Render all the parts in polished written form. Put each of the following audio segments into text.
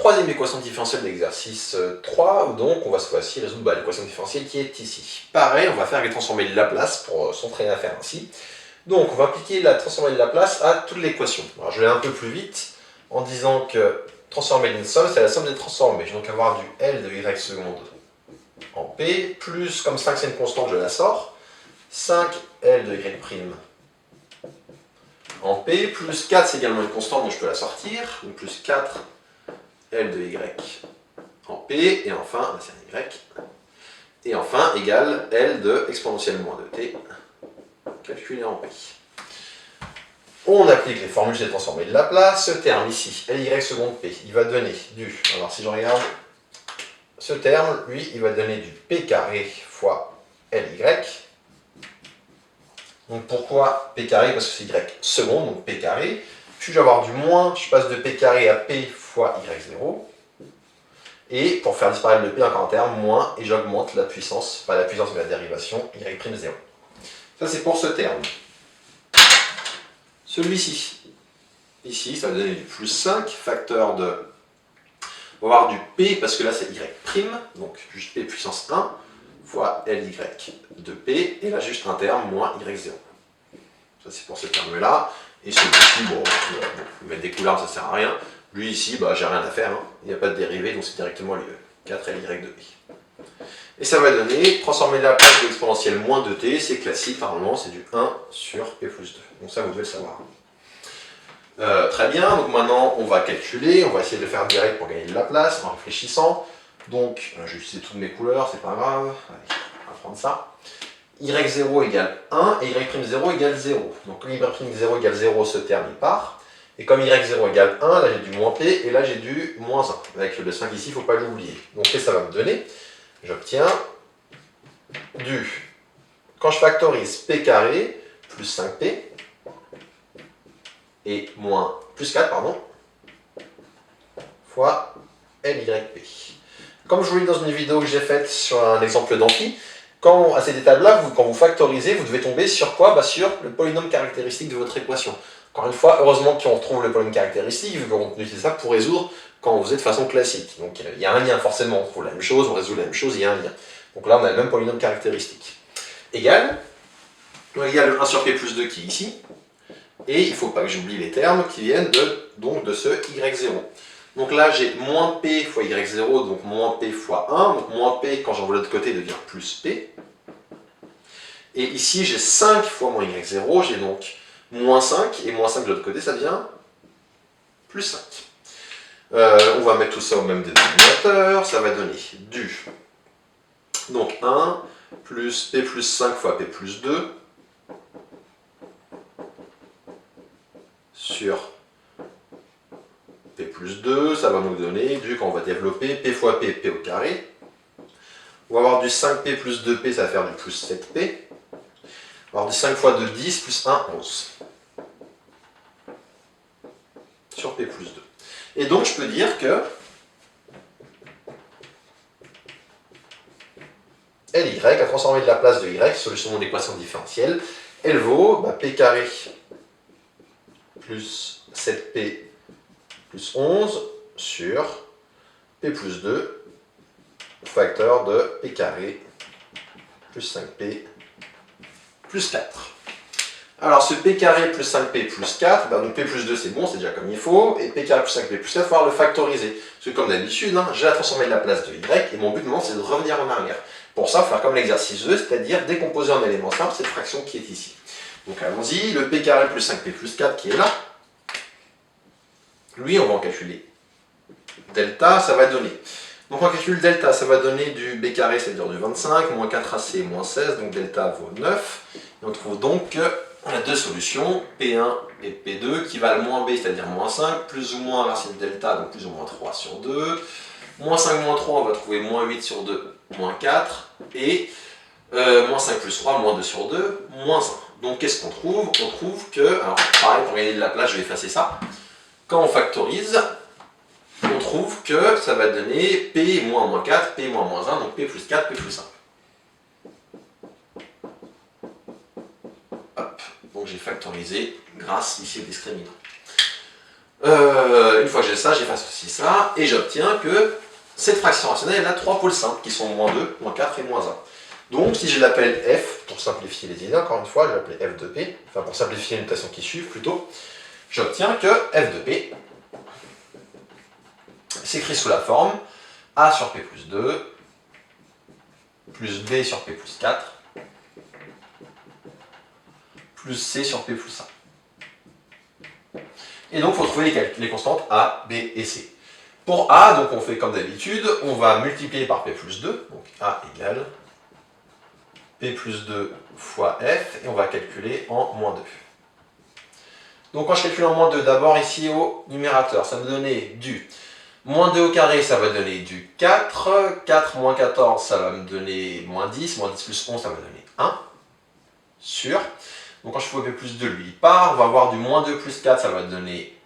troisième équation différentielle de l'exercice 3, où donc on va cette fois-ci résoudre l'équation différentielle qui est ici. Pareil, on va faire les transformées de Laplace pour s'entraîner à faire ainsi. Donc on va appliquer la transformée de Laplace à toute l'équation. Alors je vais aller un peu plus vite en disant que transformée d'une somme, c'est la somme des transformées. Je vais donc avoir du L de y seconde en P, plus, comme 5 c'est une constante, je la sors, 5L de y prime en P, plus 4 c'est également une constante, donc je peux la sortir, donc plus 4 L de y en P, et enfin, c'est un y, et enfin, égale L de exponentielle moins de t, calculé en P. On applique les formules des transformées de Laplace, ce terme ici, Ly seconde P, il va donner du, alors si je regarde, ce terme, lui, il va donner du P carré fois Ly. Donc pourquoi P carré? Parce que c'est Y seconde, donc P carré. Puis je vais avoir du moins, je passe de P carré à P fois Y0. Et pour faire disparaître le P encore en terme, moins, et j'augmente la puissance, pas la puissance mais la dérivation, Y'0. Ça c'est pour ce terme. Celui-ci, ici, ça va donner du plus 5, facteur de... On va avoir du P, parce que là c'est Y', donc juste P puissance 1, fois Ly de P, et là juste un terme, moins Y0. Ça c'est pour ce terme-là. Et celui-ci, bon, mettre des couleurs, ça sert à rien. Lui ici, bah, j'ai rien à faire, hein. Il n'y a pas de dérivée, donc c'est directement le 4Ly de P. Et ça va donner, transformer la place de l'exponentielle moins 2t, c'est classique, normalement c'est du 1 sur P plus 2. Donc ça vous devez le savoir. Très bien, donc maintenant on va calculer, on va essayer de le faire direct pour gagner de la place en réfléchissant. Donc, je vais utiliser toutes mes couleurs, c'est pas grave. Allez, on va prendre ça. Y0 égale 1 et Y'0 égale 0. Donc comme Y'0 égale 0, ce terme il part. Et comme Y0 égale 1, là j'ai du moins P et là j'ai du moins 1. Avec le 5 ici, il ne faut pas l'oublier. Donc qu'est-ce que ça va me donner? J'obtiens du, quand je factorise P carré plus 5P et moins plus 4, pardon, fois LYP. Comme je vous l'ai dit dans une vidéo que j'ai faite sur un exemple d'amphi, à cette étape-là, quand vous factorisez, vous devez tomber sur quoi? Sur le polynôme caractéristique de votre équation. Encore une fois, heureusement qu'on retrouve le polynôme caractéristique, vu qu'on utilise ça pour résoudre quand vous êtes de façon classique. Donc il y a un lien forcément, on trouve la même chose, on résout la même chose, il y a un lien. Donc là, on a le même polynôme caractéristique. Égal, donc il y a le 1 sur P plus 2 qui est ici, et il ne faut pas que j'oublie les termes qui viennent de ce Y0. Donc là, j'ai moins P fois Y0, donc moins P fois 1. Donc moins P, quand j'envoie de l'autre côté, devient plus P. Et ici, j'ai 5 fois moins Y0, j'ai donc moins 5. Et moins 5 de l'autre côté, ça devient plus 5. On va mettre tout ça au même dénominateur. Ça va donner du... Donc 1 plus P plus 5 fois P plus 2 sur P plus 2, ça va nous donner du, quand on va développer, P fois P, P au carré. On va avoir du 5P plus 2P, ça va faire du plus 7P. On va avoir du 5 fois 2, 10, plus 1, 11. Sur P plus 2. Et donc je peux dire que Ly, à transformer de la place de Y, solution de mon équation différentielle, elle vaut P carré plus 7P plus 11 sur P plus 2, facteur de P carré plus 5P plus 4. Alors ce P carré plus 5P plus 4, donc P plus 2 c'est bon, c'est déjà comme il faut, et P carré plus 5P plus 4, il va falloir le factoriser. Parce que comme d'habitude, j'ai la transformée de la place de Y, et mon but maintenant c'est de revenir en arrière. Pour ça, il va faire comme l'exercice 2, c'est-à-dire décomposer en éléments simples cette fraction qui est ici. Donc allons-y, le P carré plus 5P plus 4 qui est là, lui on va en calculer. Delta, ça va donner. Donc on calcule delta, ça va donner du B carré, c'est-à-dire du 25, moins 4AC, moins 16, donc delta vaut 9. Et on trouve donc qu'on a deux solutions, P1 et P2, qui valent moins B, c'est-à-dire moins 5, plus ou moins racine de delta, donc plus ou moins 3 sur 2. Moins 5, moins 3, on va trouver moins 8 sur 2, moins 4. Et moins 5 plus 3, moins 2 sur 2, moins 1. Donc qu'est-ce qu'on trouve? On trouve que, alors pareil, pour gagner de la place, je vais effacer ça. Quand on factorise, on trouve que ça va donner P moins moins 4, P moins moins 1, donc P plus 4, P plus 1. Hop, donc j'ai factorisé grâce ici au discriminant. Une fois que j'ai ça, j'efface aussi ça, et j'obtiens que cette fraction rationnelle, elle a 3 pôles simples, qui sont moins 2, moins 4 et moins 1. Donc si je l'appelle f, pour simplifier les idées, encore une fois, je vais l'appeler f de p, enfin pour simplifier les notations qui suivent plutôt, j'obtiens que f de p s'écrit sous la forme a sur p plus 2, plus b sur p plus 4, plus c sur p plus 1. Et donc il faut trouver les constantes a, b et c. Pour a, donc on fait comme d'habitude, on va multiplier par p plus 2, donc a égale p plus 2 fois f, et on va calculer en moins 2. Donc quand je calcule en moins 2, d'abord ici au numérateur, ça me donnait du moins 2 au carré, ça va donner du 4, 4 moins 14, ça va me donner moins 10 plus 11, ça va donner 1, sur. Donc quand je fais p plus 2, lui il part, on va avoir du moins 2 plus 4, ça va donner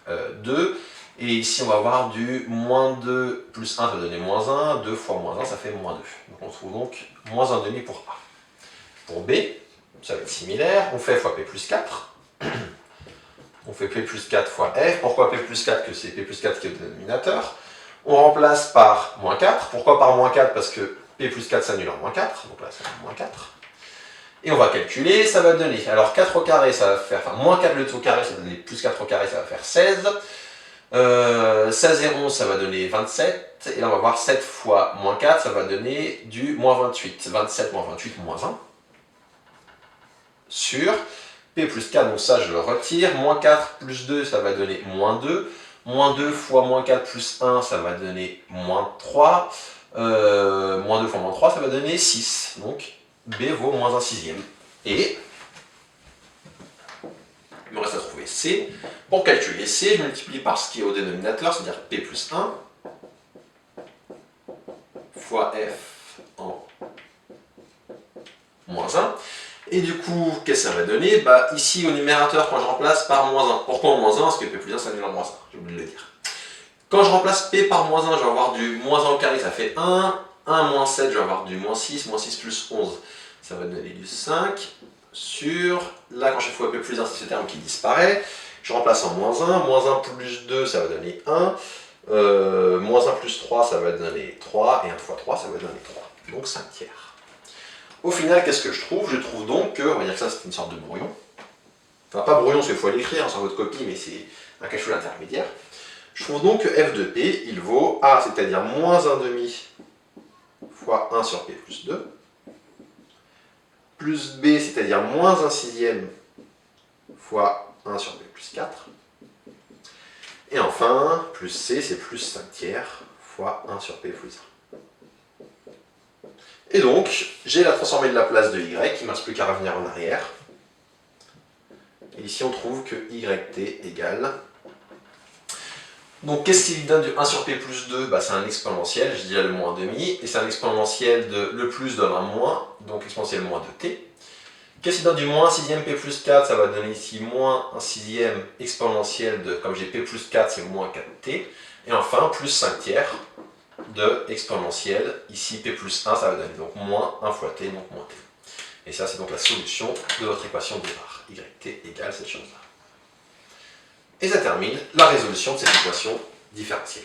2, et ici on va avoir du moins 2 plus 1, ça va donner moins 1, 2 fois moins 1, ça fait moins 2. Donc on trouve donc moins 1,5 pour A. Pour B, ça va être similaire, on fait f fois p plus 4, on fait p plus 4 fois f. Pourquoi p plus 4? Que c'est p plus 4 qui est le dénominateur. On remplace par moins 4. Pourquoi par moins 4? Parce que p plus 4 s'annule en moins 4. Donc là, ça fait moins 4. Et on va calculer, ça va donner. Alors 4 au carré, ça va faire. Enfin, moins 4 le tout au carré, ça va donner plus 4 au carré, ça va faire 16. 16 et 11, ça va donner 27. Et là, on va voir 7 fois moins 4, ça va donner du moins 28. 27 moins 28, moins 1. Sur p plus 4, donc ça je le retire, moins 4 plus 2, ça va donner moins 2, moins 2 fois moins 4 plus 1, ça va donner moins 3, moins 2 fois moins 3, ça va donner 6, donc b vaut moins 1 sixième. Et il me reste à trouver c. Pour calculer c, je multiplie par ce qui est au dénominateur, c'est-à-dire p plus 1, fois f en moins 1. Et du coup, qu'est-ce que ça va donner? Bah, ici, au numérateur, quand je remplace par moins 1. Pourquoi en moins 1? Parce que p plus 1, ça annule en moins 1. J'ai oublié de le dire. Quand je remplace p par moins 1, je vais avoir du moins 1 au carré, ça fait 1. 1 moins 7, je vais avoir du moins 6 plus 11. Ça va donner du 5. Sur, là, quand je fais fois p plus 1, c'est ce terme qui disparaît. Je remplace en moins 1. Moins 1 plus 2, ça va donner 1. Moins 1 plus 3, ça va donner 3. Et 1 fois 3, ça va donner 3. Donc 5 tiers. Au final, qu'est-ce que je trouve? Je trouve donc que, on va dire que ça c'est une sorte de brouillon. Enfin, pas brouillon, parce qu'il faut l'écrire sur votre copie, mais c'est un cachot intermédiaire. Je trouve donc que f de p, il vaut a, c'est-à-dire moins 1,5 fois 1 sur p plus 2, plus b, c'est-à-dire moins 1 sixième fois 1 sur p plus 4, et enfin, plus c, c'est plus 5 tiers fois 1 sur p plus 1. Et donc, j'ai la transformée de la place de y, il ne me reste plus qu'à revenir en arrière. Et ici, on trouve que yt égale... Donc, qu'est-ce qui donne du 1 sur p plus 2? Bah, c'est un exponentiel, je dis là le moins demi, et c'est un exponentiel de le plus donne un moins, donc exponentiel moins de t. Qu'est-ce qui donne du moins 1 sixième p plus 4? Ça va donner ici moins 1 sixième exponentiel de, comme j'ai p plus 4, c'est moins 4t. Et enfin, plus 5 tiers de exponentiel, ici p plus 1, ça va donner donc moins 1 fois t, donc moins t. Et ça, c'est donc la solution de votre équation de départ. Yt égale cette chose-là. Et ça termine la résolution de cette équation différentielle.